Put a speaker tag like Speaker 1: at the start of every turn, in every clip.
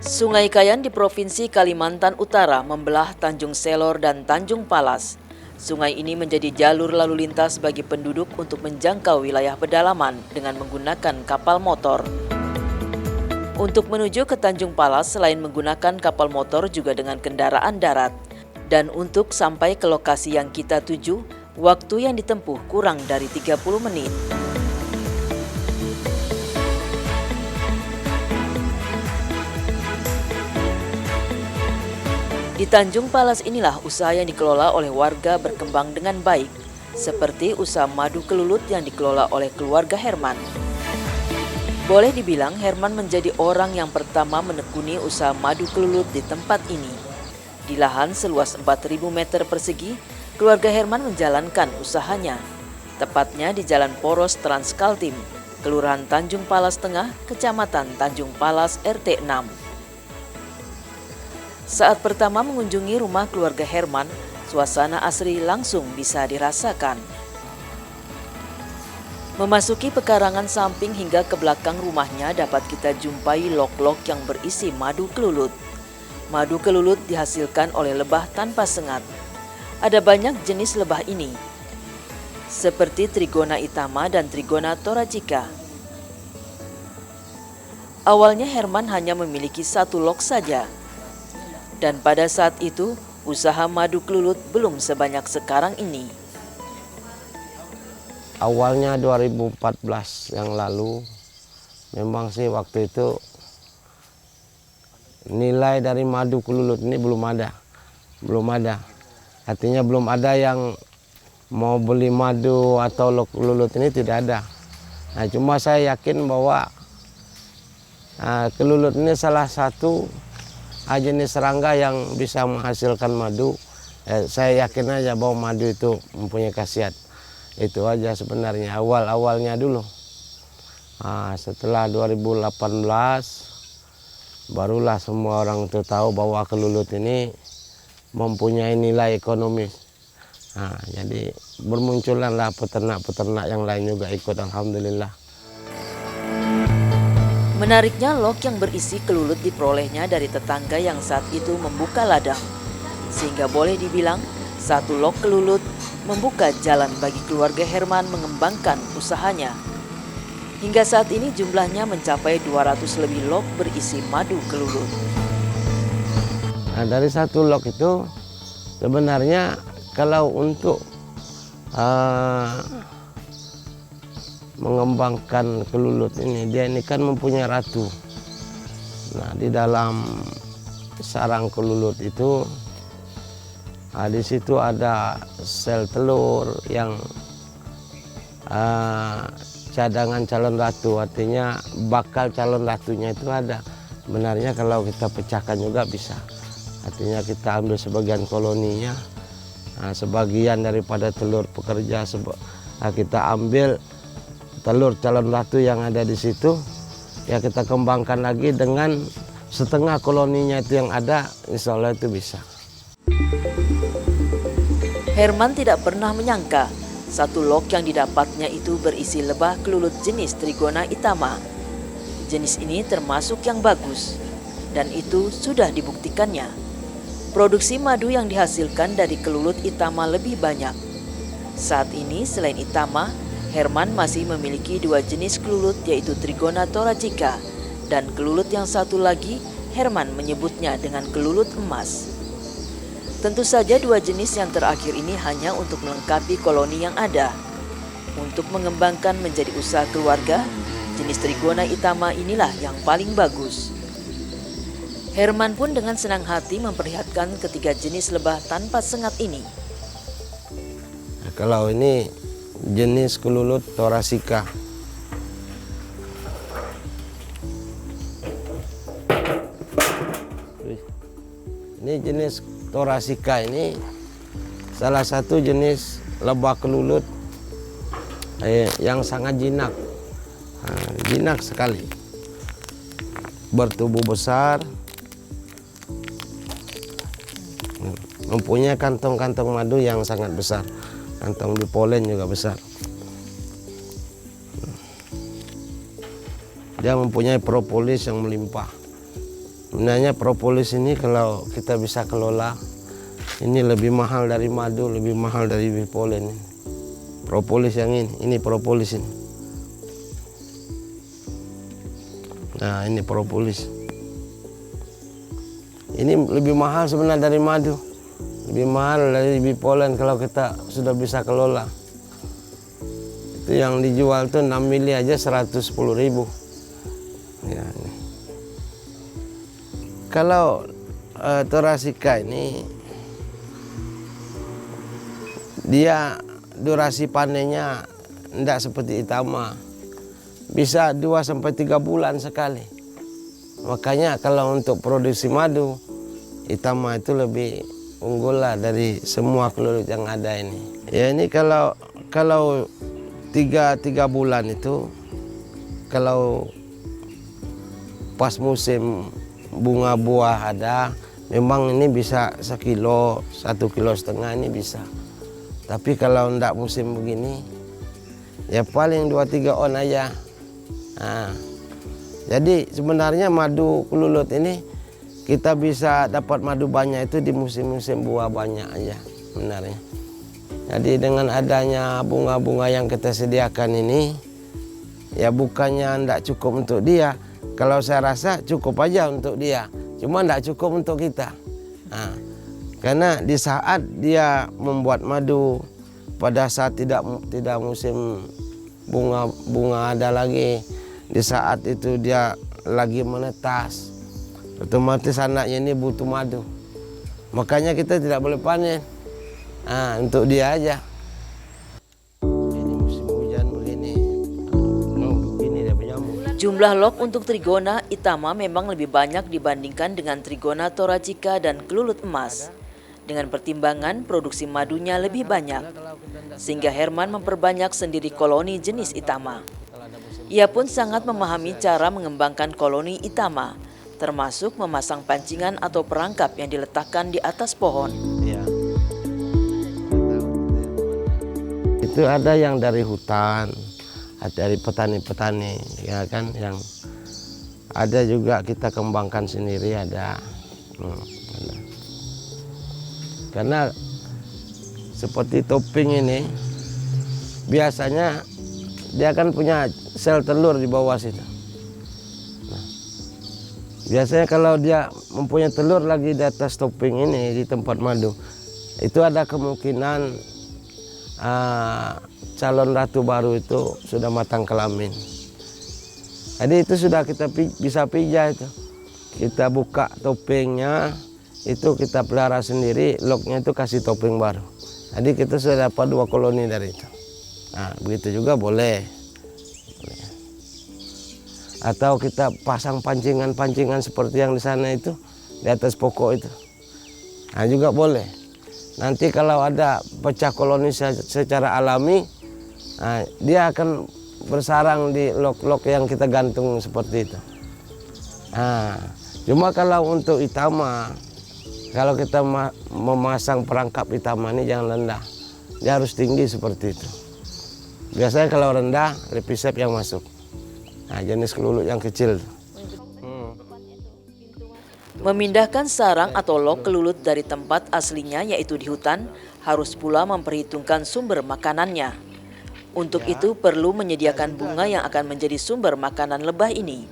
Speaker 1: Sungai Kayan di Provinsi Kalimantan Utara membelah Tanjung Selor dan Tanjung Palas. Sungai ini menjadi jalur lalu lintas bagi penduduk untuk menjangkau wilayah pedalaman dengan menggunakan kapal motor. Untuk menuju ke Tanjung Palas selain menggunakan kapal motor juga dengan kendaraan darat. Dan untuk sampai ke lokasi yang kita tuju, waktu yang ditempuh kurang dari 30 menit. Di Tanjung Palas inilah usaha yang dikelola oleh warga berkembang dengan baik, seperti usaha madu kelulut yang dikelola oleh keluarga Herman. Boleh dibilang Herman menjadi orang yang pertama menekuni usaha madu kelulut di tempat ini. Di lahan seluas 4.000 meter persegi, keluarga Herman menjalankan usahanya, tepatnya di Jalan Poros Transkaltim, Kelurahan Tanjung Palas Tengah, Kecamatan Tanjung Palas, RT 6. Saat pertama mengunjungi rumah keluarga Herman, suasana asri langsung bisa dirasakan. Memasuki pekarangan samping hingga ke belakang rumahnya dapat kita jumpai lok-lok yang berisi madu kelulut. Madu kelulut dihasilkan oleh lebah tanpa sengat. Ada banyak jenis lebah ini, seperti Trigona itama dan Trigona thoracica. Awalnya Herman hanya memiliki satu lok saja. Dan pada saat itu, usaha madu kelulut belum sebanyak sekarang ini.
Speaker 2: Awalnya 2014 yang lalu, memang sih waktu itu nilai dari madu kelulut ini belum ada. Artinya belum ada yang mau beli madu atau lok kelulut ini, tidak ada. Nah, cuma saya yakin bahwa kelulut ini salah satu jenis serangga yang bisa menghasilkan madu. Saya yakin aja bahwa madu itu mempunyai khasiat. Itu aja sebenarnya awalnya dulu. Setelah 2018 barulah semua orang itu tahu bahwa kelulut ini mempunyai nilai ekonomis. Jadi bermunculanlah peternak-peternak yang lain juga ikut, alhamdulillah.
Speaker 1: Menariknya, lok yang berisi kelulut diperolehnya dari tetangga yang saat itu membuka ladang. Sehingga boleh dibilang, satu lok kelulut membuka jalan bagi keluarga Herman mengembangkan usahanya. Hingga saat ini jumlahnya mencapai 200 lebih lok berisi madu kelulut.
Speaker 2: Nah, dari satu lok itu sebenarnya kalau untuk mengembangkan kelulut ini, dia ini kan mempunyai ratu. Nah, di dalam sarang kelulut itu, di situ ada sel telur yang cadangan calon ratu, artinya bakal calon ratunya itu ada. Benarnya kalau kita pecahkan juga bisa. Artinya kita ambil sebagian koloninya, sebagian daripada telur pekerja, kita ambil telur calon ratu yang ada di situ, ya kita kembangkan lagi dengan setengah koloninya itu yang ada, insya Allah itu bisa.
Speaker 1: Herman tidak pernah menyangka satu lok yang didapatnya itu berisi lebah kelulut jenis Trigona itama. Jenis ini termasuk yang bagus, dan itu sudah dibuktikannya. Produksi madu yang dihasilkan dari kelulut itama lebih banyak. Saat ini selain itama, Herman masih memiliki dua jenis kelulut, yaitu Trigona thoracica dan kelulut yang satu lagi Herman menyebutnya dengan kelulut emas. Tentu saja dua jenis yang terakhir ini hanya untuk melengkapi koloni yang ada. Untuk mengembangkan menjadi usaha keluarga, jenis Trigona itama inilah yang paling bagus. Herman pun dengan senang hati memperlihatkan ketiga jenis lebah tanpa sengat ini.
Speaker 2: Nah, kalau ini jenis kelulut thoracica. Ini jenis thoracica ini salah satu jenis lebah kelulut yang sangat jinak. Jinak sekali. Bertubuh besar. Mempunyai kantong-kantong madu yang sangat besar. Kantong di polen juga besar. Dia mempunyai propolis yang melimpah. Sebenarnya propolis ini kalau kita bisa kelola, ini lebih mahal dari madu, lebih mahal dari bee pollen. Propolis yang ini propolis ini. Nah, ini propolis. Ini lebih mahal sebenarnya dari madu. Lebih mahal dari bee pollen kalau kita sudah bisa kelola. Itu yang dijual tuh 6 mili aja 110.000. Ya, ini. Kalau Thoracica ini dia durasi panennya tidak seperti Itama, bisa 2-3 bulan sekali. Makanya kalau untuk produksi madu, Itama itu lebih unggul lah dari semua kelulut yang ada ini. Ya ini kalau 3 bulan itu, kalau pas musim bunga buah ada, memang ini bisa 1 kilo, 1,5 kilo ini bisa. Tapi kalau enggak musim begini, ya paling 2-3 on aja. Nah, jadi sebenarnya madu kelulut ini kita bisa dapat madu banyak itu di musim-musim buah banyak aja sebenarnya. Jadi dengan adanya bunga-bunga yang kita sediakan ini, ya bukannya enggak cukup untuk dia. Kalau saya rasa cukup aja untuk dia, cuma enggak cukup untuk kita. Nah, karena di saat dia membuat madu, pada saat tidak musim bunga ada lagi, di saat itu dia lagi menetas, otomatis anaknya ini butuh madu. Makanya kita tidak boleh panen. Nah, untuk dia aja. Ini musim hujan begini, begini dia penyambung.
Speaker 1: Jumlah lok untuk Trigona Itama memang lebih banyak dibandingkan dengan Trigona Thoracica dan kelulut emas. Dengan pertimbangan produksi madunya lebih banyak, sehingga Herman memperbanyak sendiri koloni jenis Itama. Ia pun sangat memahami cara mengembangkan koloni Itama, termasuk memasang pancingan atau perangkap yang diletakkan di atas pohon.
Speaker 2: Ya. Itu ada yang dari hutan, ada dari petani-petani, ya kan, yang ada juga kita kembangkan sendiri ada. Karena seperti topping ini, biasanya dia kan punya sel telur di bawah situ. Nah, biasanya kalau dia mempunyai telur lagi di atas topping ini di tempat madu, itu ada kemungkinan calon ratu baru itu sudah matang kelamin. Jadi itu sudah kita bisa pijah itu. Kita buka toppingnya, itu kita pelihara sendiri, loknya itu kasih topping baru. Jadi kita sudah dapat 2 koloni dari itu. Nah, begitu juga boleh. Atau kita pasang pancingan-pancingan seperti yang di sana itu, di atas pokok itu. Nah, juga boleh. Nanti kalau ada pecah koloni secara alami, nah, dia akan bersarang di lok-lok yang kita gantung seperti itu. Nah, cuma kalau untuk Itama, kalau kita memasang perangkap Itama ini jangan rendah, dia harus tinggi seperti itu. Biasanya kalau rendah, lepisep yang masuk. Nah, jenis kelulut yang kecil.
Speaker 1: Memindahkan sarang atau lok kelulut dari tempat aslinya yaitu di hutan harus pula memperhitungkan sumber makanannya. Untuk itu perlu menyediakan bunga yang akan menjadi sumber makanan lebah ini.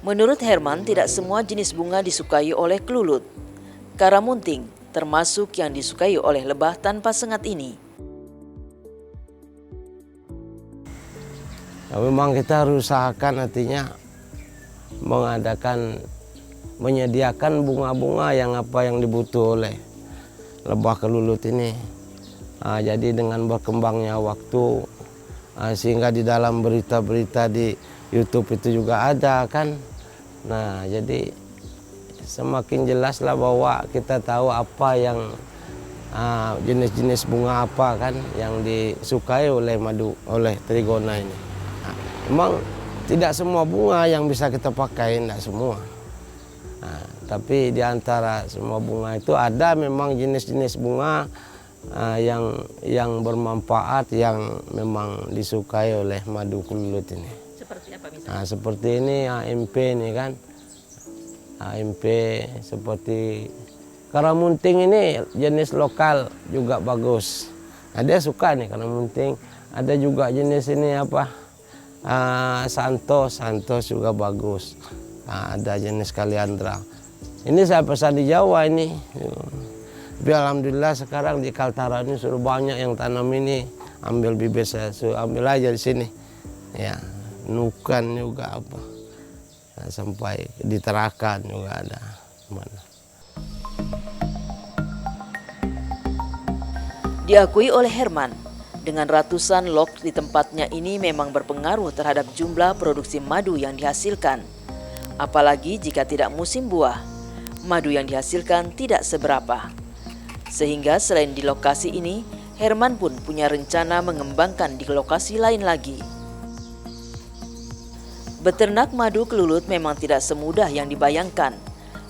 Speaker 1: Menurut Herman, tidak semua jenis bunga disukai oleh kelulut. Karamunting termasuk yang disukai oleh lebah tanpa sengat ini.
Speaker 2: Ya, memang kita harus usahakan artinya menyediakan bunga-bunga yang dibutuh oleh lebah kelulut ini. Nah, jadi dengan berkembangnya waktu, sehingga di dalam berita-berita di YouTube itu juga ada kan. Nah, jadi semakin jelaslah bahwa kita tahu apa yang jenis-jenis bunga apa kan yang disukai oleh Trigona ini. Nah, memang tidak semua bunga yang bisa kita pakai, tidak semua. Nah, tapi di antara semua bunga itu ada memang jenis-jenis bunga yang bermanfaat, yang memang disukai oleh madu kelulut ini.
Speaker 1: Seperti apa misalnya?
Speaker 2: Nah, seperti ini AMP ini kan. AMP seperti karamunting ini jenis lokal juga bagus. Nah, dia suka nih karamunting. Ada juga jenis ini apa? Santos juga bagus. Nah, ada jenis kaliandra. Ini saya pesan di Jawa ini. Tapi alhamdulillah sekarang di Kaltara ini sudah banyak yang tanam ini. Ambil bibit saya ambil aja di sini. Ya, nukan juga apa. Nah, sampai di Tarakan juga ada. Mana?
Speaker 1: Diakui oleh Herman, dengan ratusan log di tempatnya ini memang berpengaruh terhadap jumlah produksi madu yang dihasilkan. Apalagi jika tidak musim buah, madu yang dihasilkan tidak seberapa. Sehingga selain di lokasi ini, Herman pun punya rencana mengembangkan di lokasi lain lagi. Beternak madu kelulut memang tidak semudah yang dibayangkan.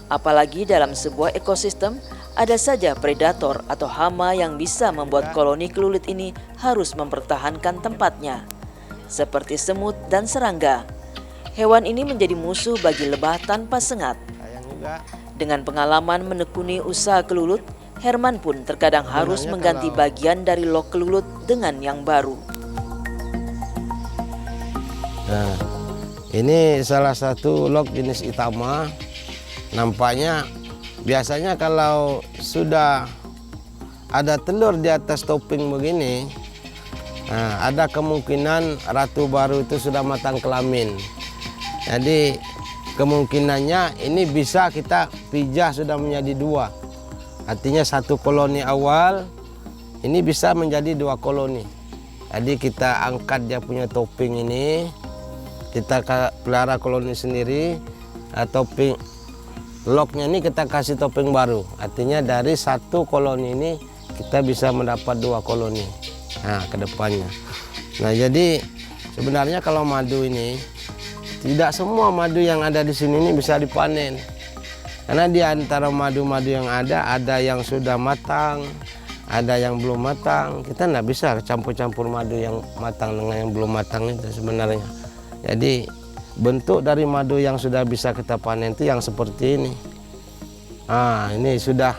Speaker 1: Apalagi dalam sebuah ekosistem, ada saja predator atau hama yang bisa membuat koloni kelulut ini harus mempertahankan tempatnya. Seperti semut dan serangga. Hewan ini menjadi musuh bagi lebah tanpa sengat. Dengan pengalaman menekuni usaha kelulut, Herman pun terkadang harus mengganti bagian dari log kelulut dengan yang baru.
Speaker 2: Nah, ini salah satu log jenis Itama. Nampaknya biasanya kalau sudah ada telur di atas topping begini, nah, ada kemungkinan ratu baru itu sudah matang kelamin. Jadi kemungkinannya ini bisa kita pijah sudah menjadi 2. Artinya 1 koloni awal ini bisa menjadi 2 koloni. Jadi kita angkat dia punya topping ini, kita pelihara koloni sendiri, topping lognya ini kita kasih topping baru. Artinya dari 1 koloni ini kita bisa mendapat 2 koloni. Nah, ke depannya. Nah, jadi sebenarnya kalau madu ini tidak semua madu yang ada di sini ini bisa dipanen. Karena di antara madu-madu yang ada yang sudah matang, ada yang belum matang. Kita nggak bisa campur-campur madu yang matang dengan yang belum matang itu sebenarnya. Jadi bentuk dari madu yang sudah bisa kita panen itu yang seperti ini. Nah, ini sudah,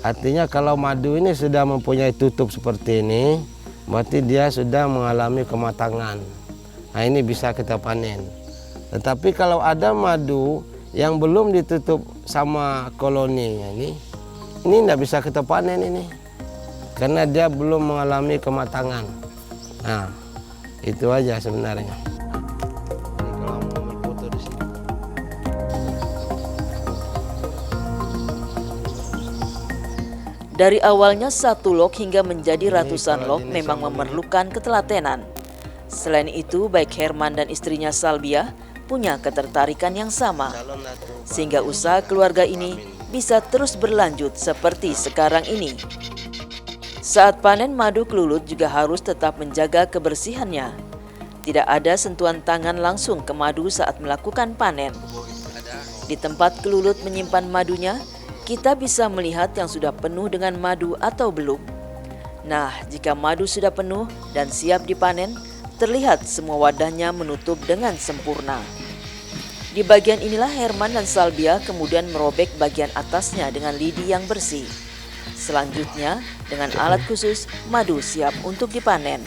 Speaker 2: artinya kalau madu ini sudah mempunyai tutup seperti ini, berarti dia sudah mengalami kematangan. Nah, ini bisa kita panen. Tetapi kalau ada madu yang belum ditutup sama koloni ini tidak bisa kita panen ini, karena dia belum mengalami kematangan. Nah, itu aja sebenarnya.
Speaker 1: Dari awalnya 1 log hingga menjadi ratusan log memang memerlukan ketelatenan. Selain itu, baik Herman dan istrinya Salbia punya ketertarikan yang sama, sehingga usaha keluarga ini bisa terus berlanjut seperti sekarang ini. Saat panen madu kelulut juga harus tetap menjaga kebersihannya. Tidak ada sentuhan tangan langsung ke madu saat melakukan panen. Di tempat kelulut menyimpan madunya, kita bisa melihat yang sudah penuh dengan madu atau belum. Nah, jika madu sudah penuh dan siap dipanen, terlihat semua wadahnya menutup dengan sempurna. Di bagian inilah Herman dan Salbia kemudian merobek bagian atasnya dengan lidi yang bersih. Selanjutnya, dengan alat khusus, madu siap untuk dipanen.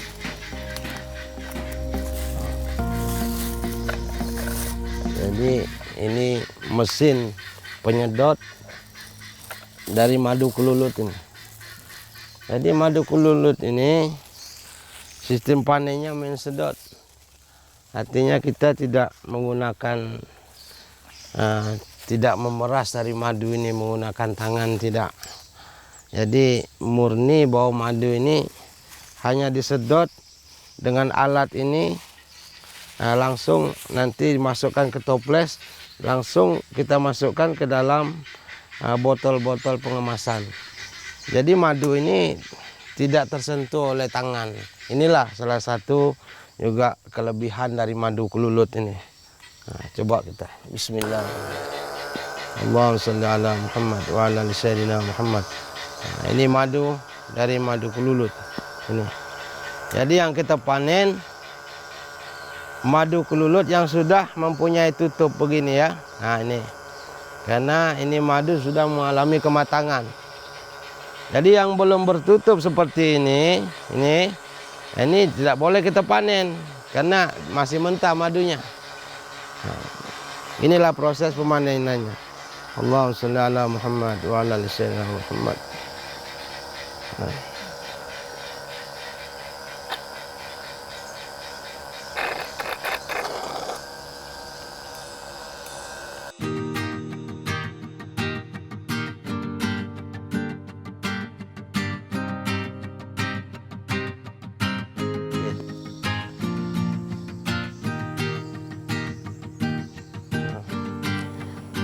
Speaker 2: Jadi ini mesin penyedot dari madu kelulut ini. Jadi madu kelulut ini sistem panennya main sedot. Artinya kita tidak menggunakan, tidak memeras dari madu ini menggunakan tangan, tidak. Jadi murni bau madu ini hanya disedot dengan alat ini, langsung nanti dimasukkan ke toples, langsung kita masukkan ke dalam botol-botol pengemasan. Jadi madu ini tidak tersentuh oleh tangan. Inilah salah satu juga kelebihan dari madu kelulut ini. Nah, coba kita bismillah. Allahumma shalli ala Muhammad wa ala ali sayyidina Muhammad. Nah, ini madu dari madu kelulut ini. Jadi yang kita panen madu kelulut yang sudah mempunyai tutup begini ya. Nah, ini karena ini madu sudah mengalami kematangan. Jadi yang belum bertutup seperti ini tidak boleh kita panen karena masih mentah madunya. Nah, inilah proses pemanenannya. Allahumma sholli ala Muhammad wa ala ali sayyidina Muhammad. Nah.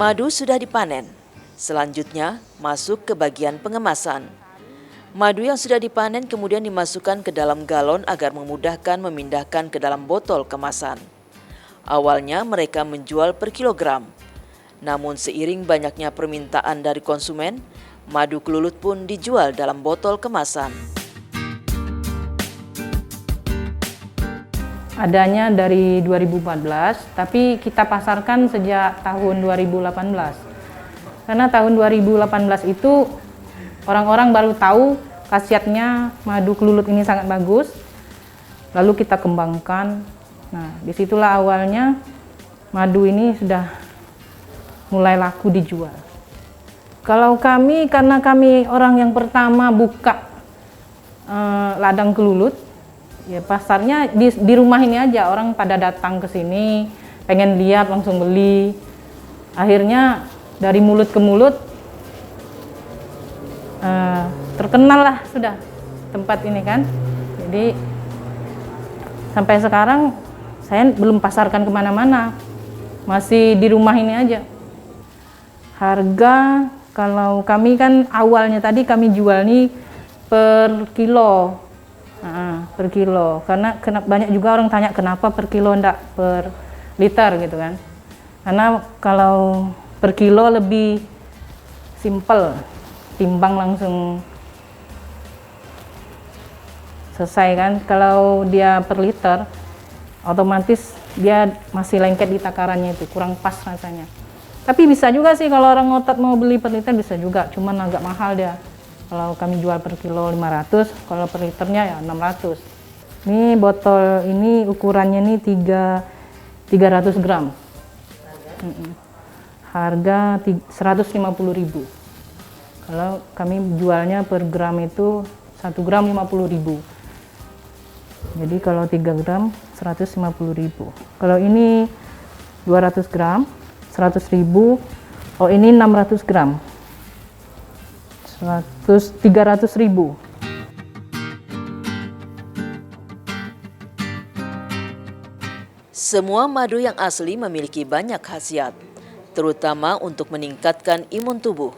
Speaker 1: Madu sudah dipanen. Selanjutnya masuk ke bagian pengemasan. Madu yang sudah dipanen kemudian dimasukkan ke dalam galon agar memudahkan memindahkan ke dalam botol kemasan. Awalnya mereka menjual per kilogram. Namun seiring banyaknya permintaan dari konsumen, madu kelulut pun dijual dalam botol kemasan.
Speaker 3: Adanya dari 2014, tapi kita pasarkan sejak tahun 2018. Karena tahun 2018 itu orang-orang baru tahu khasiatnya madu kelulut ini sangat bagus. Lalu kita kembangkan. Nah, disitulah awalnya madu ini sudah mulai laku dijual. Kalau kami, karena kami orang yang pertama buka ladang kelulut, ya pasarnya di rumah ini aja, orang pada datang ke sini pengen lihat langsung beli. Akhirnya dari mulut ke mulut terkenal lah sudah tempat ini kan. Jadi sampai sekarang saya belum pasarkan kemana-mana, masih di rumah ini aja. Harga kalau kami kan awalnya tadi kami jual nih per kilo. Per kilo, karena banyak juga orang tanya kenapa per kilo enggak per liter gitu kan. Karena kalau per kilo lebih simple, timbang langsung selesai kan. Kalau dia per liter, otomatis dia masih lengket di takarannya itu, kurang pas rasanya. Tapi bisa juga sih kalau orang ngotot mau beli per liter bisa juga, cuman agak mahal dia. Kalau kami jual per kilo 500, kalau per liternya ya 600. Ini botol ini ukurannya nih 300 gram. Harga 150.000. Kalau kami jualnya per gram itu 1 gram 50.000. Jadi kalau 3 gram 150.000. Kalau ini 200 gram 100.000. Oh ini 600 gram. 300.000.
Speaker 1: Semua madu yang asli memiliki banyak khasiat, terutama untuk meningkatkan imun tubuh.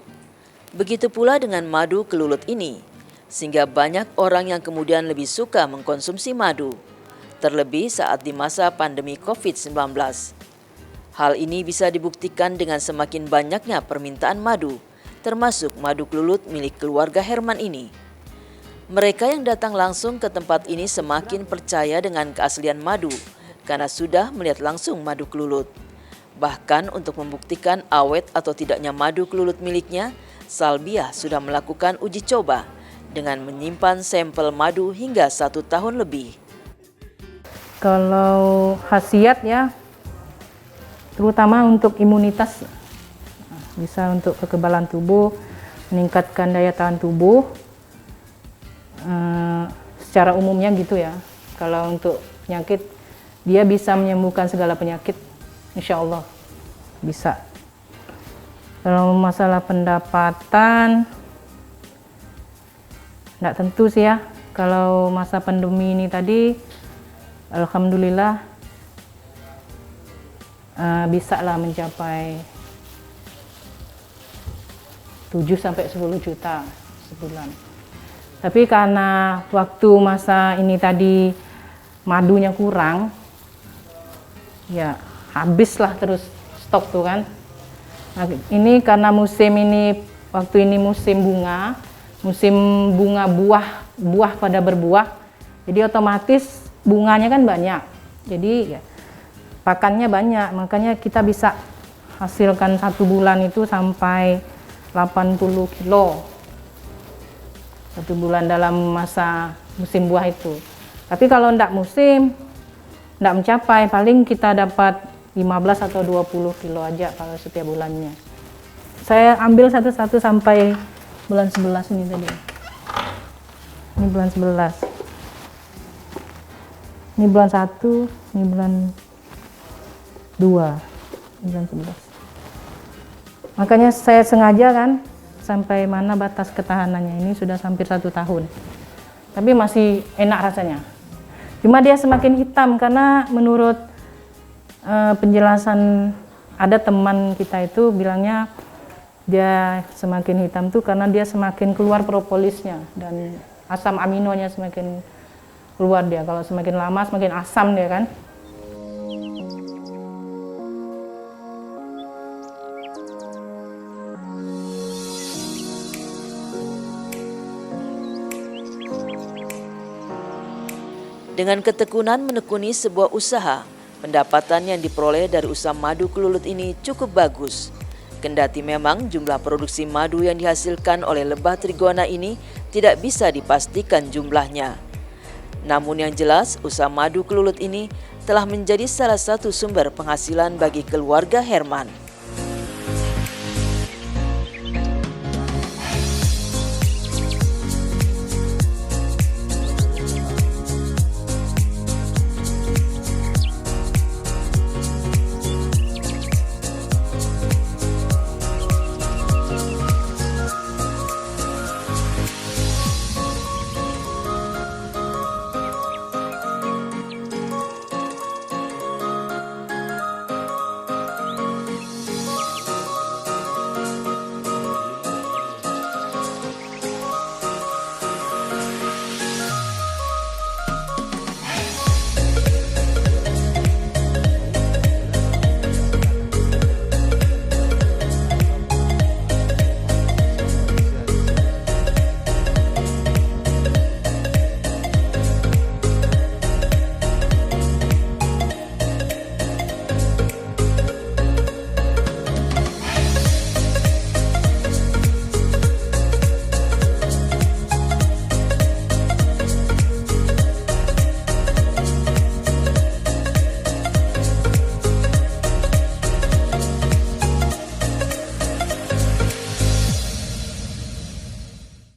Speaker 1: Begitu pula dengan madu kelulut ini, sehingga banyak orang yang kemudian lebih suka mengkonsumsi madu, terlebih saat di masa pandemi COVID-19. Hal ini bisa dibuktikan dengan semakin banyaknya permintaan madu, termasuk madu kelulut milik keluarga Herman ini. Mereka yang datang langsung ke tempat ini semakin percaya dengan keaslian madu karena sudah melihat langsung madu kelulut. Bahkan untuk membuktikan awet atau tidaknya madu kelulut miliknya, Salbiah sudah melakukan uji coba dengan menyimpan sampel madu hingga 1 tahun lebih.
Speaker 3: Kalau khasiat ya, terutama untuk imunitas, bisa untuk kekebalan tubuh, meningkatkan daya tahan tubuh, secara umumnya gitu ya. Kalau untuk penyakit, dia bisa menyembuhkan segala penyakit, insya Allah bisa. Kalau masalah pendapatan, enggak tentu sih ya. Kalau masa pandemi ini tadi, alhamdulillah bisa lah mencapai 7-10 juta sebulan. Tapi karena waktu masa ini tadi madunya kurang, ya habislah terus stok tuh kan. Nah, ini karena musim ini, waktu ini musim bunga buah pada berbuah, jadi otomatis bunganya kan banyak, jadi ya pakannya banyak, makanya kita bisa hasilkan 1 bulan itu sampai 80 kilo 1 bulan dalam masa musim buah itu. Tapi kalau enggak musim, enggak mencapai, paling kita dapat 15 atau 20 kilo aja kalau setiap bulannya. Saya ambil satu-satu sampai bulan 11 ini tadi. Ini bulan 11. Ini bulan 1, ini bulan 2, ini bulan 11. Makanya saya sengaja kan sampai mana batas ketahanannya, ini sudah hampir 1 tahun. Tapi masih enak rasanya. Cuma dia semakin hitam karena menurut penjelasan ada teman kita itu bilangnya dia semakin hitam tuh karena dia semakin keluar propolisnya dan asam aminonya semakin keluar dia. Kalau semakin lama semakin asam dia kan.
Speaker 1: Dengan ketekunan menekuni sebuah usaha, pendapatan yang diperoleh dari usaha madu kelulut ini cukup bagus. Kendati memang jumlah produksi madu yang dihasilkan oleh lebah trigona ini tidak bisa dipastikan jumlahnya. Namun yang jelas, usaha madu kelulut ini telah menjadi salah satu sumber penghasilan bagi keluarga Herman.